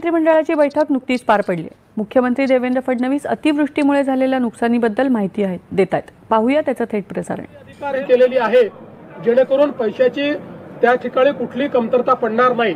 मंत्रिमंडळाची बैठक नुकतीच पार पडली। मुख्यमंत्री देवेंद्र फडणवीस अतिवृष्टीमुळे झालेल्या नुकसानीबद्दल माहिती देत आहेत। पाहूया त्याचं थेट प्रसारण। अधिकार केलेली आहे जेणेकरून पैशाची त्या ठिकाणी कुठली कमतरता पडणार नाही।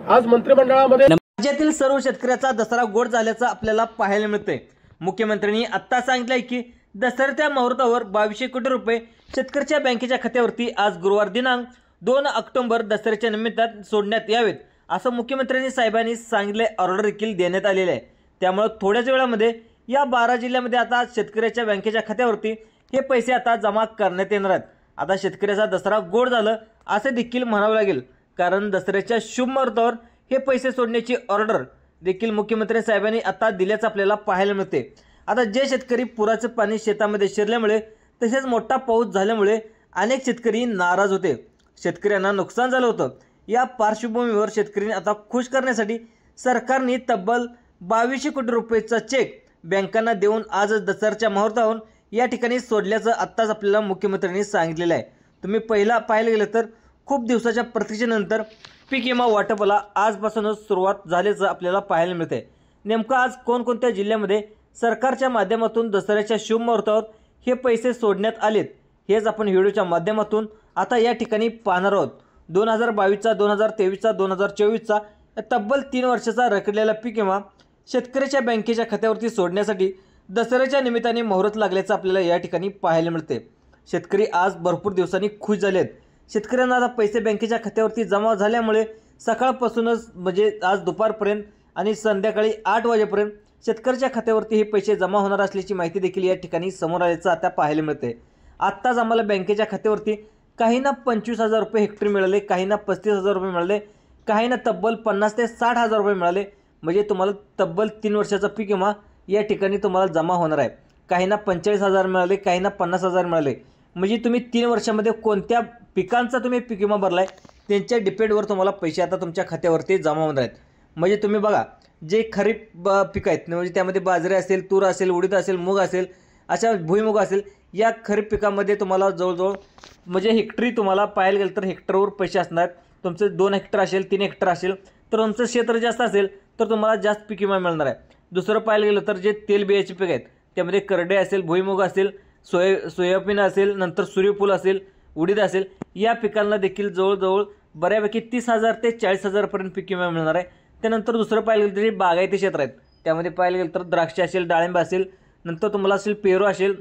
आज मंत्रिमंडळामध्ये राज्यातील सर्व शेतकऱ्याचा दसरा गोड झाल्याचं आपल्याला पाहायला मिळते। मुख्यमंत्र्यांनी आता सांगितलंय की दसऱ्याच्या मुहूर्तावर 2200 कोटी रुपये शेतकऱ्याच्या बँकेच्या खात्यावरती आज गुरुवार दिनांक 2 ऑक्टोबर दसऱ्याच्या निमित्तानं सोडण्यात यावेत असं मुख्यमंत्र्यांनी साहेबांनी सांगितले। ऑर्डर देखील देण्यात आलेले आहे। त्यामुळे थोड्याच वेळामध्ये या 12 जिल्ह्यामध्ये आता शेतकऱ्याच्या बँकेच्या खात्यावरती हे पैसे आता जमा करण्यात येणार आहेत। आता शेतकऱ्याचा दसरा गोड झालं असे देखील म्हणावं लागेल, कारण दसऱ्याच्या शुभ मुहूर्तावर हे पैसे सोडण्याची ऑर्डर देखील मुख्यमंत्री साहेबांनी आता दिल्याचं आपल्याला पाहायला मिळते। आता जे शेतकरी पुराचं पाणी शेतामध्ये शिरल्यामुळे तसेच मोठा पाऊस झाल्यामुळे अनेक शेतकरी नाराज होते, शेतकऱ्यांना नुकसान झालं होतं। या पार्श्वभूमीवर शेतकऱ्यांना आता खुश करण्यासाठी सरकारने तब्बल 2200 कोटी रुपयाचा चेक बँकांना देऊन आज दसऱ्याच्या मुहूर्तावर या ठिकाणी सोडल्याचं आत्ताच आपल्याला मुख्यमंत्र्यांनी सांगितलेलं आहे। तुम्ही पहिला पाहायला गेलं तर खूप दिवसाच्या प्रतीक्षेनंतर पीक विमा वाटपाला आजपासूनच सुरुवात झाल्याचं आपल्याला पाहायला मिळते। नेमकं आज कोणकोणत्या जिल्ह्यामध्ये सरकारच्या माध्यमातून दसऱ्याच्या शुभ मुहूर्तावर हे पैसे सोडण्यात आलेत हेच आपण व्हिडिओच्या माध्यमातून आता या ठिकाणी पाहणार आहोत। 2022चा 2023चा 2024चा तब्बल 3 वर्षाचा रखडलेला पीक विमा शेतकऱ्याच्या बँकेच्या खात्यावरती सोडण्यासाठी दसऱ्याच्या निमित्ताने मुहूर्त लागल्याचं आपल्याला या ठिकाणी पाहायला मिळते। शेतकरी आज भरपूर दिवसांनी खुश झालेत। शेतकऱ्यांना आता पैसे बँकेच्या खात्यावरती जमा झाल्यामुळे सकाळपासूनच म्हणजे आज दुपारपर्यंत आणि संध्याकाळी 8 वाजेपर्यंत शेतकऱ्याच्या खात्यावरती हे पैसे जमा होणार असल्याची माहिती देखील या ठिकाणी समोर आल्याचं आता पाहायला मिळते। आत्ताच आम्हाला बँकेच्या खात्यावरती काहींना 25,000 रुपये हेक्टर मिळाले, काहींना 35,000 रुपये मिळाले, काहींना तब्बल 50,000 ते 60,000 रुपये मिळाले। म्हणजे तुम्हाला तब्बल 3 वर्षाचा पीक विमा या ठिकाणी तुम्हाला जमा होणार आहे। काहींना 45,000 मिळाले, काहींना 50,000 मिळाले। म्हणजे तुम्ही 3 वर्षामध्ये कोणत्या पिकांचा तुम्ही पीक विमा भरलाय त्यांच्या डिपेंडवर तुम्हाला पैसे आता तुमच्या खात्यावरती जमा होणार आहेत। म्हणजे तुम्ही बघा, जे खरीप पीक आहेत म्हणजे त्यामध्ये बाजरी असेल, तूर असेल, उडीद असेल, मूग असेल, अशा भुईमुग असेल, या खरीप पिकामध्ये तुम्हाला जवळजवळ म्हणजे हेक्टरी तुम्हाला पाहायला गेलं तर हेक्टरवर पैसे असणार। तुमचं 2 हेक्टर असेल, 3 हेक्टर असेल तर तुमचं क्षेत्र जास्त असेल तर तुम्हाला जास्त पीक विमा मिळणार आहे। दुसरं पाहायला गेलं तर जे तेलबियाचे पीक आहेत त्यामध्ये करडे असेल, भुईमुग असेल, सोयाबीन असेल, नंतर सूर्यफूल असेल, उडीद असेल, या पिकांना देखील जवळजवळ बऱ्यापैकी 30,000 ते 40,000 पर्यंत पीक विमा मिळणार आहे। त्यानंतर दुसरं पाहायला गेलं तर जे बागायती क्षेत्र आहेत त्यामध्ये पाहायला गेलं तर द्राक्ष असेल, डाळिंब असेल, नंतर तुम्हाला असेल पेरू असेल,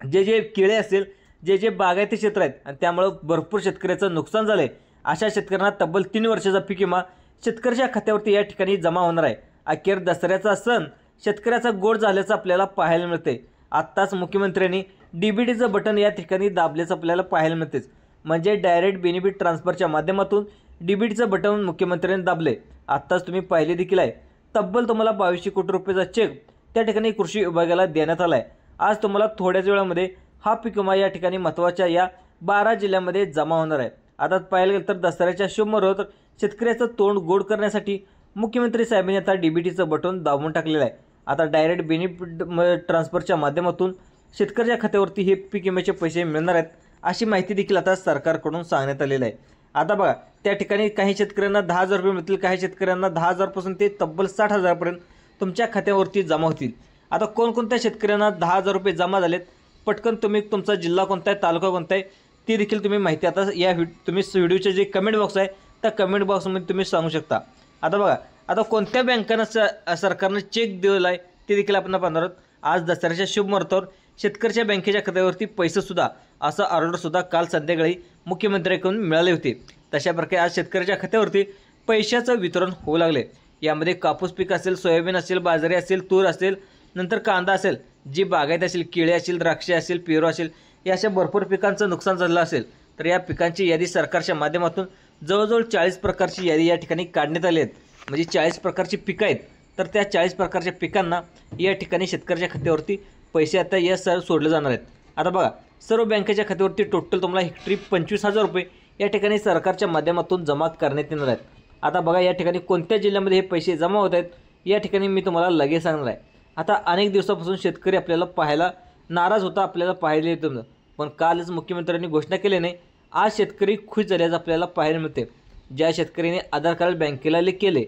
जे केळे असेल, जे बागायती क्षेत्र आहेत आणि त्यामुळे भरपूर शेतकऱ्याचं नुकसान झालं आहे, अशा शेतकऱ्यांना तब्बल 3 वर्षाचा पीक विमा शेतकऱ्याच्या खात्यावरती या ठिकाणी जमा होणार आहे। अखेर दसऱ्याचा सण शेतकऱ्याचा गोड झाल्याचं आपल्याला पाहायला मिळते। आत्ताच मुख्यमंत्र्यांनी डीबीटीचं बटन या ठिकाणी दाबल्याचं आपल्याला पाहायला मिळतेच, म्हणजे डायरेक्ट बेनिफिट ट्रान्सफरच्या माध्यमातून डीबीटीचं बटन मुख्यमंत्र्यांनी दाबले। आत्ताच तुम्ही पाहिले देखील आहे, तब्बल तुम्हाला 2200 कोटी रुपयाचा चेक त्या ठिकाणी कृषी विभागाला देण्यात आला आहे। आज तुम्हाला थोड्याच वेळामध्ये हा पीक विमा या ठिकाणी महत्त्वाच्या या 12 जिल्ह्यामध्ये जमा होणार आहे। आता पाहायला गेलं तर दसऱ्याच्या शुभ मुहूर्तावर शेतकऱ्याचं तोंड गोड करण्यासाठी मुख्यमंत्री साहेबांनी आता डीबीटीचं बटन दाबून टाकलेलं आहे। आता डायरेक्ट बेनिफिट ट्रान्सफरच्या माध्यमातून शेतकऱ्याच्या खात्यावरती हे पीक विम्याचे पैसे मिळणार आहेत अशी माहिती देखील आता सरकारकडून सांगण्यात आलेलं आहे। आता बघा, त्या ठिकाणी काही शेतकऱ्यांना 10,000 रुपये मिळतील, काही शेतकऱ्यांना 10,000 पासून ते तब्बल 60,000 पर्यंत तुमच्या खात्यावरती जमा होतील। आता कोणकोणत्या शेतकऱ्यांना 10,000 रुपये जमा झालेत, पटकन तुम्ही तुमचा जिल्हा कोणता आहे, तालुका कोणता आहे ती देखील तुम्ही माहिती आता या तुम्ही व्हिडिओचे जे कमेंट बॉक्स आहे त्या कमेंट बॉक्समध्ये तुम्ही सांगू शकता। आता बघा, आता कोणत्या बँकांना सरकारने चेक दिलेला आहे ते देखील आपण पाहणार आहोत। आज दसऱ्याच्या शुभ मुहूर्तावर शेतकऱ्याच्या बँकेच्या खात्यावरती पैसेसुद्धा असं ऑर्डरसुद्धा काल संध्याकाळी मुख्यमंत्र्यांकडून मिळाले होते। तशा प्रकारे आज शेतकऱ्याच्या खात्यावरती पैशाचं वितरण होऊ लागले। यामध्ये कापूस पीक असेल, सोयाबीन असेल, बाजरी असेल, तूर असेल, नंतर कांदा असेल, जी बागायत असेल, केळे असेल, द्राक्षे असेल, पेरू असेल, या अशा भरपूर पिकांचं नुकसान झालं असेल तर या पिकांची यादी सरकारच्या माध्यमातून जवळजवळ 40 प्रकारची यादी या ठिकाणी काढण्यात आली आहेत। म्हणजे 40 प्रकारची पिकं आहेत तर त्या 40 प्रकारच्या पिकांना या ठिकाणी शेतकऱ्याच्या खात्यावरती पैसे आता या सोडले जाणार आहेत। आता बघा, सर्व बँकेच्या खात्यावरती टोटल तुम्हाला हेक्टरी 25,000 रुपये या ठिकाणी सरकारच्या माध्यमातून जमा करण्यात येणार आहेत। आता बघा, या ठिकाणी कोणत्या जिल्ह्यामध्ये हे पैसे जमा होत आहेत या ठिकाणी मी तुम्हाला लगेच सांगणार आहे। आता अनेक दिवसापासून शेतकरी आपल्याला पाहायला नाराज होता, आपल्याला पाहायला येतं, पण कालच मुख्यमंत्र्यांनी घोषणा केल्याने आज शेतकरी खुश झाल्याचं आपल्याला पाहायला मिळते। ज्या शेतकऱ्यांनी आधार कार्ड बँकेला केले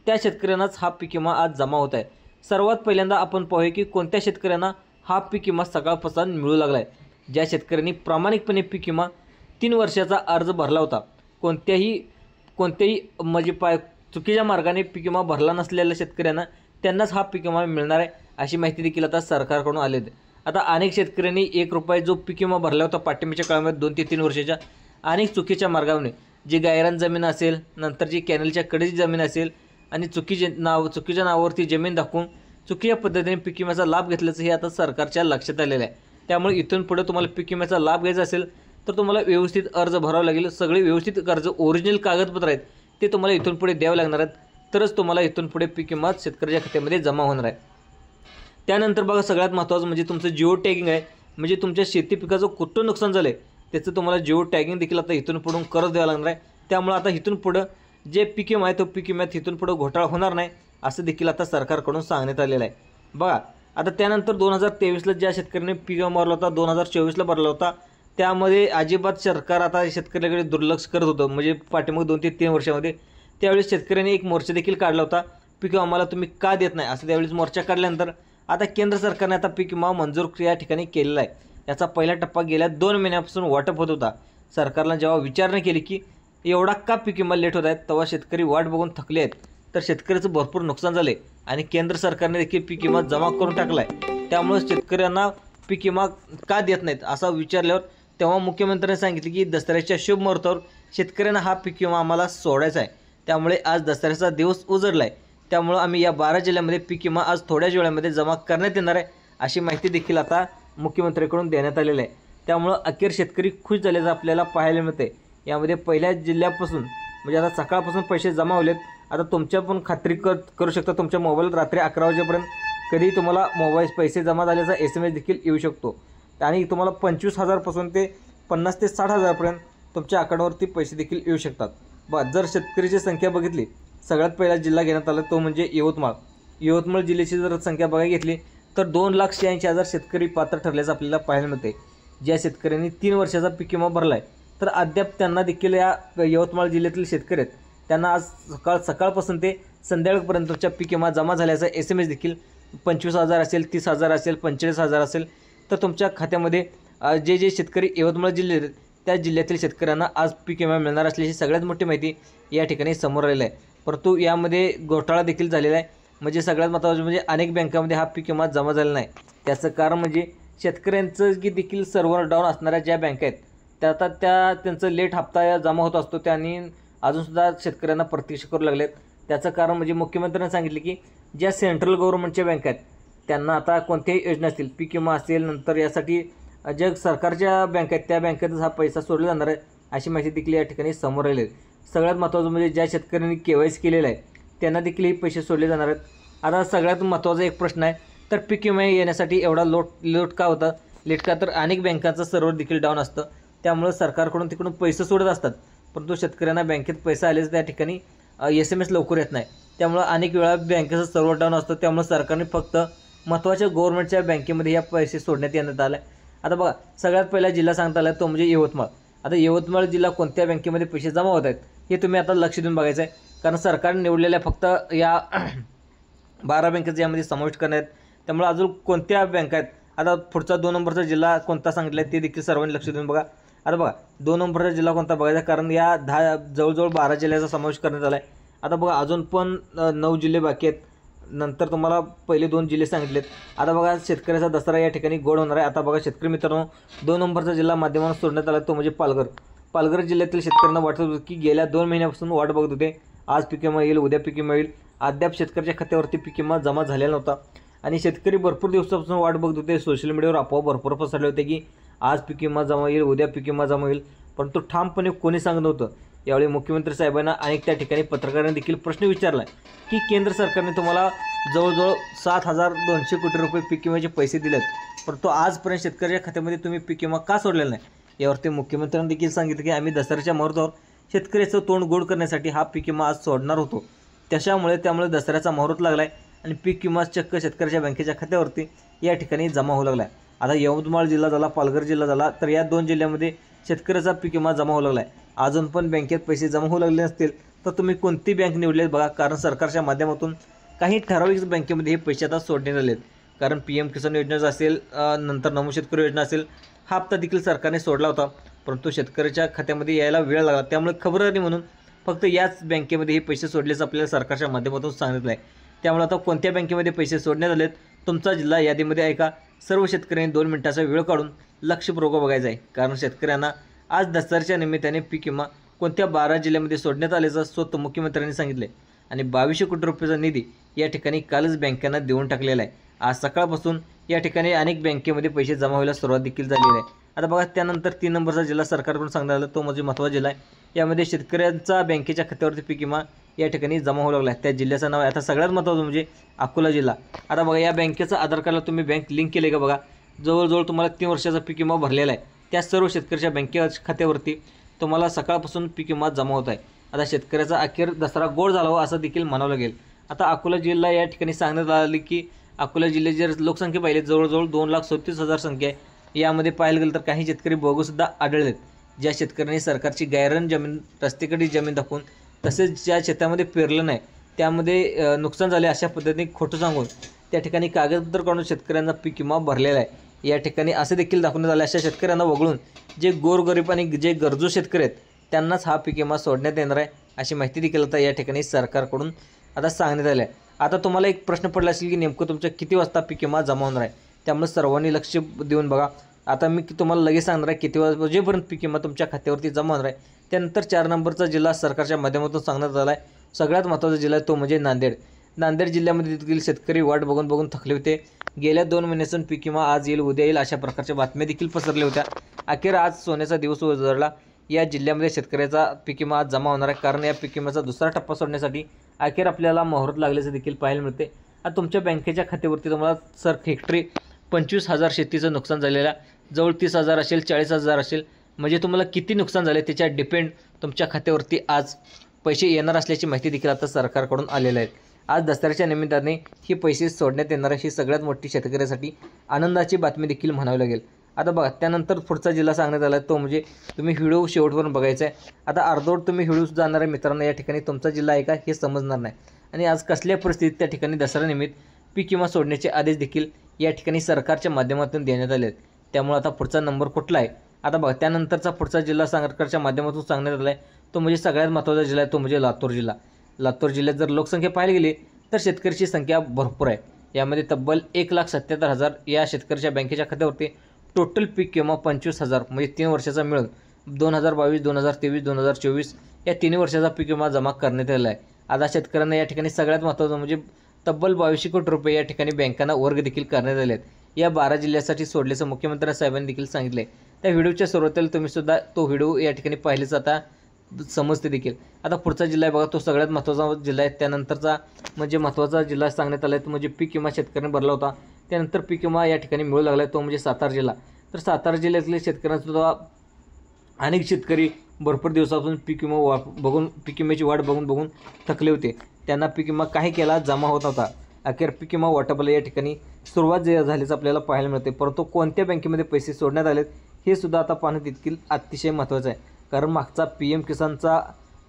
त्या शेतकऱ्यांनाच हा पीक विमा आज जमा होत आहे. सर्वात पहिल्यांदा आपण पाहूया की कोणत्या शेतकऱ्यांना हा पीक विमा सकाळपासून मिळू लागला आहे. ज्या शेतकऱ्यांनी प्रामाणिकपणे पीक विमा 3 वर्षाचा अर्ज भरला होता, कोणत्याही म्हणजे चुकीच्या मार्गाने पीक विमा भरला नसलेल्या शेतकऱ्यांना त्यांनाच हा पीक विमा मिळणार आहे, अशी माहिती देखील आता सरकारकडून आली आहे. आता अनेक शेतकऱ्यांनी ₹1 जो पीक विमा भरला होता पाठिंबाच्या काळामध्ये 2 ते 3 वर्षाच्या, अनेक चुकीच्या मार्गाने जी गायरान जमीन असेल, नंतर जी कॅनलच्या कडेची जमीन असेल आणि चुकीच्या नावावरती जमीन दाखवून चुकीच्या पद्धतीने पीक विम्याचा लाभ घेतल्याचं हे आता सरकारच्या लक्षात आलेलं आहे. त्यामुळे इथून पुढे तुम्हाला पीक विम्याचा लाभ घ्यायचा असेल तर तुम्हाला व्यवस्थित अर्ज भरावा लागेल. सगळे व्यवस्थित अर्ज ओरिजिनल कागदपत्र आहेत ते तुम्हाला इथून पुढे द्यावे लागणार आहेत, तरच तुम्हाला इथून पुढे पीक विमा शेतकऱ्याच्या खात्यामध्ये जमा होणार आहे. त्यानंतर बघा, सगळ्यात महत्त्वाचं म्हणजे तुमचं जिओ टॅगिंग आहे. म्हणजे तुमच्या शेती पिकाचं कुठं नुकसान झालं आहे त्याचं तुम्हाला जिओ टॅगिंग देखील आता इथून पुढून करत द्यावं लागणार आहे. त्यामुळे आता इथून पुढं जे पीक विमा आहे तो पीक विम्यात इथून पुढं घोटाळा होणार नाही, असं देखील आता सरकारकडून सांगण्यात आलेलं आहे. बघा, आता त्यानंतर 2023ला ज्या शेतकऱ्यांनी पीक विमा भरला होता, 2024ला भरला होता, त्यामध्ये अजिबात सरकार आता शेतकऱ्याकडे दुर्लक्ष करत होतं. म्हणजे पाठीमागे 2 ते 3 वर्षामध्ये त्यावेळेस शेतकऱ्यांनी एक मोर्चा देखील काढला होता, पीक विमा आम्हाला तुम्ही का देत नाही, असं त्यावेळेस मोर्चा काढल्यानंतर आता केंद्र सरकारने आता पीक विमा मंजूर या ठिकाणी केलेला आहे. याचा पहिला टप्पा गेल्या 2 महिन्यापासून वाटप होत होता. सरकारला जेव्हा विचारणा केली की एवढा का पीक विमा लेट होत आहेत, तेव्हा शेतकरी वाट बघून थकले आहेत, तर शेतकऱ्याचं भरपूर नुकसान झाले आणि केंद्र सरकारने देखील पीक विमा जमा करून टाकला आहे. त्यामुळे शेतकऱ्यांना पीक विमा का देत नाहीत असं विचारल्यावर तेव्हा मुख्यमंत्र्यांनी सांगितले की दसऱ्याच्या शुभ मुहूर्तावर शेतकऱ्यांना हा पीक विमा आम्हाला सोडायचा आहे. त्यामुळे आज दसऱ्याचा दिवस उजळला आहे. त्यामुळं आम्ही या 12 जिल्ह्यांमध्ये पीक विमा आज थोड्याच वेळामध्ये जमा करण्यात येणार आहे, अशी माहिती देखील आता मुख्यमंत्र्यांकडून देण्यात आलेली आहे. त्यामुळं अखेर शेतकरी खुश झाल्याचं आपल्याला पाहायला मिळते. यामध्ये पहिल्या जिल्ह्यापासून म्हणजे आता सकाळपासून पैसे जमा होलेत. आता तुमच्या पण खात्री करू शकता, तुमच्या मोबाईल रात्री 11 वाजेपर्यंत कधी तुम्हाला पैसे जमा झाल्याचा SMS देखील येऊ शकतो आणि तुम्हाला 25,000पासून ते 50,000 ते 60,000पर्यंत तुमच्या अकाउंटवरती पैसे देखील येऊ शकतात. जर शेतकरीची संख्या बघितली, सगळ्यात पहिला जिल्हा घेण्यात आला तो म्हणजे यवतमाळ. यवतमाळ जिल्ह्याची जर संख्या बघायला घेतली तर 2,86,000 शेतकरी पात्र ठरल्याचं आपल्याला पाहायला मिळते. ज्या शेतकऱ्यांनी 3 वर्षाचा पीक विमा भरला आहे तर अद्याप त्यांना देखील या यवतमाळ जिल्ह्यातील शेतकरी आहेत त्यांना आज सकाळपासून ते संध्याकाळपर्यंत तुमच्या पीक विमा जमा झाल्याचा SMS देखील 25,000 असेल, 30,000 असेल, 45,000 असेल, तर तुमच्या खात्यामध्ये जे शेतकरी यवतमाळ जिल्ह्यात आहेत त्या जिल्ह्यातील शेतकऱ्यांना आज पीक विमा मिळणार असल्याची सगळ्यात मोठी माहिती या ठिकाणी समोर आलेली आहे. परंतु यामध्ये घोटाळा देखील झालेला आहे. म्हणजे सगळ्यात महत्त्वाचं म्हणजे अनेक बँकांमध्ये हा पीक विमा जमा झाला नाही. त्याचं कारण म्हणजे शेतकऱ्यांचं की देखील सर्व्हर डाऊन असणाऱ्या ज्या बँका आहेत त्या आता त्यांचं लेट हप्ता जमा होत असतो, त्यांनी अजूनसुद्धा शेतकऱ्यांना प्रतीक्षा करू लागलेत. त्याचं कारण म्हणजे मुख्यमंत्र्यांनी सांगितले की ज्या सेंट्रल गव्हर्नमेंटच्या बँका आहेत त्यांना आता कोणत्याही योजना असतील, पीक विमा असेल, नंतर यासाठी ज्या सरकारच्या बँका आहेत त्या बँकेतच हा पैसा सोडला जाणार आहे, अशी माहिती देखील या ठिकाणी समोर आली आहे. सगळ्यात महत्त्वाचं म्हणजे ज्या शेतकऱ्यांनी KYC केलेलं आहे त्यांना देखील हे पैसे सोडले जाणार आहेत. आता सगळ्यात महत्त्वाचा एक प्रश्न आहे, तर पीक विमा येण्यासाठी एवढा लेट का होता? लेट का तर अनेक बँकांचं सर्व्हर देखील डाऊन असतं, त्यामुळे सरकारकडून तिकडून पैसे सोडत असतात, परंतु शेतकऱ्यांना बँकेत पैसा आलेच त्या ठिकाणी SMS लवकर येत नाही. त्यामुळे अनेक वेळा बँकेचं सर्व्हर डाऊन असतं, त्यामुळे सरकारने फक्त महत्त्वाच्या गव्हर्नमेंटच्या बँकेमध्ये या पैसे सोडण्यात येण्यात आले. आता बघा, सगळ्यात पहिला जिल्हा सांगता आला तो म्हणजे यवतमाळ. आता यवतमाळ जिल्हा कोणत्या बँकेमध्ये पैसे जमा होत आहेत हे तुम्ही आता लक्ष देऊन बघायचं आहे, कारण सरकारने निवडलेल्या फक्त या 12 बँकेचा यामध्ये समावेश करण्यात. त्यामुळे अजून कोणत्या बँका आहेत, आता पुढचा 2 नंबरचा जिल्हा कोणता सांगितला आहे ते देखील सर्वांनी लक्ष देऊन बघा. आता बघा 2 नंबरचा जिल्हा कोणता बघायचा, कारण या जवळजवळ 12 जिल्ह्याचा समावेश करण्यात आला आहे. आता बघा अजून पण 9 जिल्हे बाकी आहेत. नंतर तुम्हाला पहिले 2 जिल्हे सांगितलेत. आता बघा शेतकऱ्याचा दसरा या ठिकाणी गोड होणार आहे. आता बघा शेतकरी मित्रांनो, 2 नंबरचा जिल्हा माध्यमांना सोडण्यात आला तो म्हणजे पालघर. पालघर जिल्ह्यातील शेतकऱ्यांना वाटत होतं की गेल्या 2 महिन्यापासून वाट बघत होते, आज पीक विमा येईल, उद्या पीक विमा येईल. अद्याप शेतकऱ्याच्या खात्यावरती पीक विमा जमा झालेला नव्हता आणि शेतकरी भरपूर दिवसापासून वाट बघत होते. सोशल मीडियावर अफवा भरपूर पसरले होते की आज पीक विमा जमा येईल, उद्या पीक विमा जमा येईल, परंतु ठामपणे कोणी सांगत नव्हतं. यावेळी मुख्यमंत्री साहेबांना अनेक त्या ठिकाणी पत्रकारांनी देखील प्रश्न विचारला की केंद्र सरकारने तुम्हाला जवळजवळ 7,200 कोटी रुपये पीक विम्याचे पैसे दिलेत, परंतु आजपर्यंत शेतकऱ्याच्या खात्यामध्ये तुम्ही पीक विमा का सोडलेला नाही? यावरती मुख्यमंत्र्यांनी देखील सांगितलं की आम्ही दसऱ्याच्या मुहूर्तावर शेतकऱ्याचं तोंड गोड करण्यासाठी हा पीक विमा आज सोडणार होतो. त्यामुळे दसऱ्याचा मुहूर्त लागला आहे आणि पीक विमा चक्क शेतकऱ्याच्या बँकेच्या खात्यावरती या ठिकाणी जमा होऊ लागला आहे. आता यवतमाळ जिल्हा झाला, पालघर जिल्हा झाला, तर या 2 जिल्ह्यामध्ये शेतकऱ्याचा पीक विमा जमा होऊ लागला आहे. अजून पण बँकेत पैसे जमा होऊ लागले नसतील तर तुम्ही कोणती बँक निवडलीत बघा, कारण सरकारच्या माध्यमातून काही ठराविक बँकेमध्ये हे पैसे आता सोडण्यात आले आहेत. कारण PM किसान योजना असेल, नंतर नमो शेतकरी योजना असेल, हा हप्ता देखील सरकारने सोडला होता, परंतु शेतकऱ्याच्या खात्यामध्ये यायला वेळ लागला. त्यामुळे खबरदारी म्हणून फक्त याच बँकेमध्ये हे पैसे सोडल्याचं आपल्याला सरकारच्या माध्यमातून सांगितलं आहे. त्यामुळे आता कोणत्या बँकेमध्ये पैसे सोडण्यात आलेत, तुमचा जिल्हा यादीमध्ये आहे का, सर्व शेतकऱ्यांनी 2 मिनिटाचा वेळ काढून लक्षपूर्वक बघायचं आहे. कारण शेतकऱ्यांना आज दसऱ्याच्या निमित्ताने पीक विमा कोणत्या 12 जिल्ह्यामध्ये सोडण्यात आल्याचं स्वतः मुख्यमंत्र्यांनी सांगितले आणि 2200 कोटी रुपयाचा निधी या ठिकाणी कालच बँकांना देऊन टाकलेला आहे. आज सकाळपासून या ठिकाणी अनेक बँकेमध्ये पैसे जमा व्हायला सुरुवात देखील झालेली आहे. आता बघा, त्यानंतर 3 नंबरचा जिल्हा सरकारकडून सांगण्यात आलं, तो म्हणजे महत्त्वाचा जिल्हा आहे. यामध्ये शेतकऱ्यांचा बँकेच्या खात्यावरती पीक विमा या ठिकाणी जमा होऊ लागला आहे. त्या जिल्ह्याचं नाव आहे, आता सगळ्यात महत्त्वाचं म्हणजे अकोला जिल्हा. आता बघा, या बँकेचं आधार कार्डला तुम्ही बँक लिंक केले का बघा, जवळजवळ तुम्हाला 3 वर्षाचा पीक विमा भरलेला आहे. त्या सर्व शेतकऱ्याच्या बँकेच्या खात्यावरती तुम्हाला सकाळपासून पीक विमा जमा होत आहे. आता शेतकऱ्याचा अखेर दसरा गोड झाला हो असं देखील म्हणावं लागेल. आता अकोला जिल्हा या ठिकाणी सांगण्यात आले की अकोला जिल्ह्याची जर लोकसंख्या पाहिली जवळजवळ 2,37,000 संख्या आहे. यामध्ये पाहायला गेलं तर काही शेतकरी बोगसुद्धा आढळलेत. ज्या शेतकऱ्यांनी सरकारची गायरन जमीन, रस्तेकडे जमीन दाखवून, तसेच ज्या शेतामध्ये पेरलं नाही त्यामध्ये नुकसान झाले अशा पद्धतीने खोटं सांगून त्या ठिकाणी कागदपत्र काढून शेतकऱ्यांना पीक विमा भरलेला आहे. या ठिकाणी असे देखील दाखवण्यात आले, अशा शेतकऱ्यांना वगळून जे गोरगरीब आणि जे गरजू शेतकरी आहेत त्यांनाच हा पीक विमा सोडण्यात येणार आहे अशी माहिती देखील आता या ठिकाणी सरकारकडून आता सांगण्यात आलं आहे. आता तुम्हाला एक प्रश्न पडला असेल की नेमकं तुमच्या किती वाजता पीक विमा जमा होणार आहे, त्यामुळे सर्वांनी लक्ष देऊन बघा. आता मी तुम्हाला लगेच सांगणार आहे किती वाजेपर्यंत पीक विमा तुमच्या खात्यावरती जमा होणार आहे. त्यानंतर 4 नंबरचा जिल्हा सरकारच्या माध्यमातून सांगण्यात आला आहे. सगळ्यात महत्त्वाचा जिल्हा तो म्हणजे नांदेड. नांदेड जिल्ह्यामध्ये देखील शेतकरी वाट बघून थकले होते. गेल्या 2 महिन्यापासून पीक विमा आज येईल उद्या येईल अशा प्रकारच्या बातम्या देखील पसरल्या होत्या. अखेर आज सोन्याचा दिवस उजळला. या जिल्ह्यामध्ये शेतकऱ्याचा पीक विमा आज जमा होणार आहे, कारण या पीक विम्याचा दुसरा टप्पा सोडण्यासाठी अखेर आपल्याला मुहूर्त लागल्याचं देखील पाहायला मिळते. आता तुमच्या बँकेच्या खात्यावरती तुम्हाला सर हेक्टरी 25,000 शेतीचं नुकसान झालेलं, जवळ 30,000 असेल, 40,000 असेल, म्हणजे तुम्हाला किती नुकसान झाले त्याच्या डिपेंड तुमच्या खात्यावरती आज पैसे येणार असल्याची माहिती देखील आता सरकारकडून आलेलं आहे. आज दसऱ्याच्या निमित्ताने हे पैसे सोडण्यात येणार ही सगळ्यात मोठी शेतकऱ्यासाठी आनंदाची बातमी देखील म्हणावी लागेल. आता बघा, त्यानंतर पुढचा जिल्हा सांगण्यात आला तो म्हणजे तुम्ही व्हिडिओ शेवटवरून बघायचा आहे. आता अर्धवट तुम्ही व्हिडिओ जाणाऱ्या मित्रांना या ठिकाणी तुमचा जिल्हा आहे का हे समजणार नाही आणि आज कसल्या परिस्थितीत त्या ठिकाणी दसऱ्यानिमित्त पीक विमा सोडण्याचे आदेश देखील या ठिकाणी सरकारच्या माध्यमातून देण्यात आले आहेत. त्यामुळे आता पुढचा नंबर कुठला आहे, आता बघा, त्यानंतरचा पुढचा जिल्हा सरकारच्या माध्यमातून सांगण्यात आला आहे तो म्हणजे सगळ्यात महत्त्वाचा जिल्हा आहे, तो म्हणजे लातूर जिल्हा. लातूर जिल्ह्यात जर लोकसंख्या पाहायला गेली तर शेतकऱ्याची संख्या भरपूर आहे. यामध्ये तब्बल 1,77,000 या शेतकऱ्याच्या बँकेच्या खात्यावरती टोटल पीक विमा 25,000 म्हणजे 3 वर्षाचा मिळून 2022, 2023, 2024 या 3 वर्षाचा पीक विमा जमा करण्यात आला आहे. आता शेतकऱ्यांना या ठिकाणी सगळ्यात महत्त्वाचं म्हणजे तब्बल 2200 कोटी रुपये या ठिकाणी बँकांना वर्ग देखील करण्यात आले आहेत. या 12 जिल्ह्यासाठी सोडल्याचं मुख्यमंत्री साहेबांनी देखील सांगितलं आहे. त्या व्हिडिओच्या सुरुवातीला तुम्ही सुद्धा तो व्हिडिओ या ठिकाणी पाहिलेच आता समजते देखील. आता पुढचा जिल्हा आहे बघा, तो सगळ्यात महत्त्वाचा जिल्हा आहे. त्यानंतरचा म्हणजे महत्त्वाचा जिल्हा सांगण्यात आला आहे तो म्हणजे पीक विमा शेतकऱ्यांनी भरला होता, त्यानंतर पीक विमा या ठिकाणी मिळू लागला आहे तो म्हणजे सातारा जिल्हा. तर सातारा जिल्ह्यातले शेतकऱ्यांसुद्धा अनेक शेतकरी भरपूर दिवसापासून पीक विम्याची वाट बघून थकले होते. त्यांना पीक विमा काही केला जमा होत होता. अखेर पीक विमा वाटपाला या ठिकाणी सुरुवात झाल्याचं आपल्याला पाहायला मिळते. परंतु कोणत्या बँकेमध्ये पैसे सोडण्यात आलेत हे सुद्धा आता पाहणं तितकी अतिशय महत्त्वाचं आहे. कारण मागचा PM किसानचा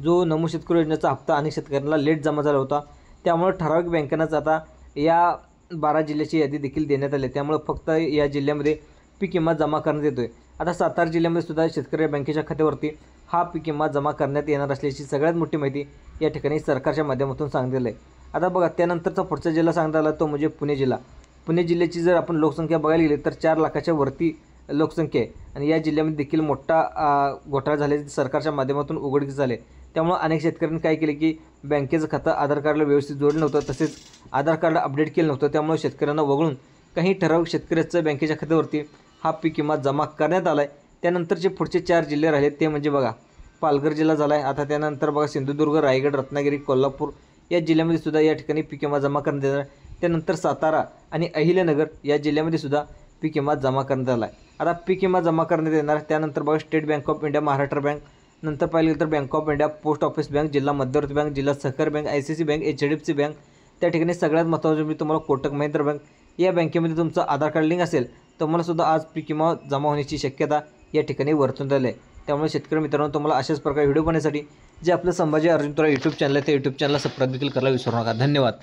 जो नमो शेतकरी योजनेचा हप्ता अनेक शेतकऱ्यांना लेट जमा झाला होता, त्यामुळे ठराविक बँकांनाच आता या 12 जिल्ह्याची यादी देखील देण्यात आली. त्यामुळे फक्त या जिल्ह्यामध्ये पीक विमा जमा करण्यात येतोय. आता सातारा जिल्ह्यामध्ये सुद्धा शेतकरी बँकेच्या खात्यावरती हा पीक विमा जमा करण्यात येणार असल्याची सगळ्यात मोठी माहिती या ठिकाणी सरकारच्या माध्यमातून सांगण्यात आहे. आता बघा, त्यानंतरचा पुढचा जिल्हा सांगण्यात आला तो म्हणजे पुणे जिल्हा. पुणे जिल्ह्याची जर आपण लोकसंख्या बघायला गेली तर 4 लाखाच्या वरती लोकसंख्या आहे आणि या जिल्ह्यामध्ये देखील मोठा घोटाळा झाल्याचे सरकारच्या माध्यमातून उघडकीस झाले. त्यामुळे अनेक शेतकऱ्यांनी काय केले की बँकेचं खातं आधार कार्डला व्यवस्थित जोडलं नव्हतं, तसेच आधार कार्ड अपडेट केलं नव्हतं. त्यामुळे शेतकऱ्यांना वगळून काही ठराविक शेतकऱ्याचं बँकेच्या खात्यावरती हा पीक विमा जमा करण्यात आला आहे. त्यानंतरचे पुढचे 4 जिल्हे राहिले ते म्हणजे बघा, पालघर जिल्हा झाला आहे. आता त्यानंतर बघा, सिंधुदुर्ग, रायगड, रत्नागिरी, कोल्हापूर या जिल्ह्यामध्ये सुद्धा या ठिकाणी पीक विमा जमा करण्यात येणार आहे. त्यानंतर सातारा आणि अहिल्यानगर या जिल्ह्यामध्ये सुद्धा पीक विमा जमा करण्यात आला आहे. आता पीक विमा जमा करण्यात येणार. त्यानंतर बघा, state bank of India, Maharashtra bank, नंतर पाहिलं तर bank of India, post office bank, जिल्हा मध्यवर्ती बँक, जिल्हा सहकारी bank, ICICI bank, HDFC bank, त्या ठिकाणी सगळ्यात महत्त्वाचं मी तुम्हाला कोटक महिंद्रा बँक या बँकेमध्ये तुमचं आधार कार्ड लिंक असेल तुम्हाला सुद्धा आज पीक विमा जमा होण्याची शक्यता या ठिकाणी वर्तवण्यात आली आहे. त्यामुळे शेतकरी मित्रांनो, तुम्हाला अशाच प्रकारे व्हिडिओ पाहण्यासाठी जे आपलं संभाजी अर्जुन तुरा यूट्यूब चॅनल आहे, ते यूट्यूब चॅनलला सबस्क्राईब देखील करायला विसरू नका. धन्यवाद.